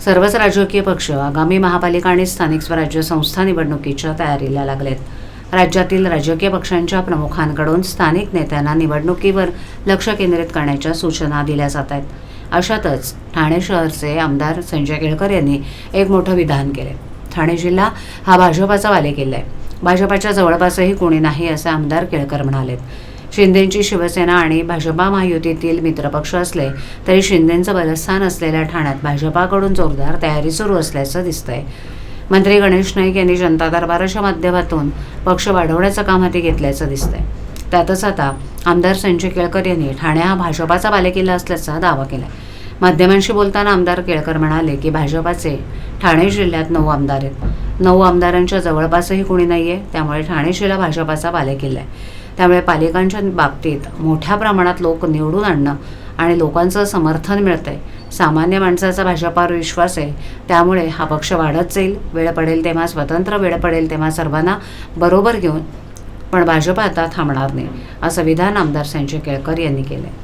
सर्वच राजकीय पक्ष आगामी महापालिका आणि स्थानिक स्वराज्य संस्था निवडणुकीच्या तयारीला लागलेत। राज्यातील राजकीय पक्षांच्या प्रमुखांकडून स्थानिक नेत्यांना निवडणुकीवर लक्ष केंद्रित करण्याच्या सूचना दिल्या जात आहेत। अशातच ठाणे शहरचे आमदार संजय केळकर यांनी एक मोठं विधान केले। ठाणे जिल्हा हा भाजपाचा बालेकिल्ला आहे। भाजपाच्या जवळपासही कोणी नाही असे आमदार केळकर म्हणालेत। शिंदेंची शिवसेना आणि भाजपा महायुतीतील मित्रपक्ष असले तरी शिंदेंचं बलस्थान असलेल्या ठाण्यात भाजपाकडून जोरदार तयारी सुरू असल्याचं दिसतंय। मंत्री गणेश नाईक यांनी जनता दरबाराच्या माध्यमातून पक्ष वाढवण्याचं काम हाती घेतल्याचं दिसतंय। त्यातच आता आमदार संजय केळकर यांनी ठाणे हा भाजपाचा बालेकिल्ला असल्याचा दावा केला। माध्यमांशी बोलताना आमदार केळकर म्हणाले की भाजपाचे ठाणे जिल्ह्यात 9 आमदार आहेत। 9 आमदारांच्या जवळपासही कोणी नाहीये, त्यामुळे ठाणे जिल्हा भाजपाचा बालेकिल्ला आहे। त्यामुळे पालिकांच्या बाबतीत मोठ्या प्रमाणात लोक निवडून आणणं आणि लोकांचं समर्थन मिळतंय। सामान्य माणसाचा भाजपावर विश्वास आहे, त्यामुळे हा पक्ष वाढत जाईल। वेळ पडेल तेव्हा स्वतंत्र, वेळ पडेल तेव्हा सर्वांना बरोबर घेऊन, पण भाजप आता थांबणार नाही, असं विधान आमदार संजय केळकर यांनी केलंय।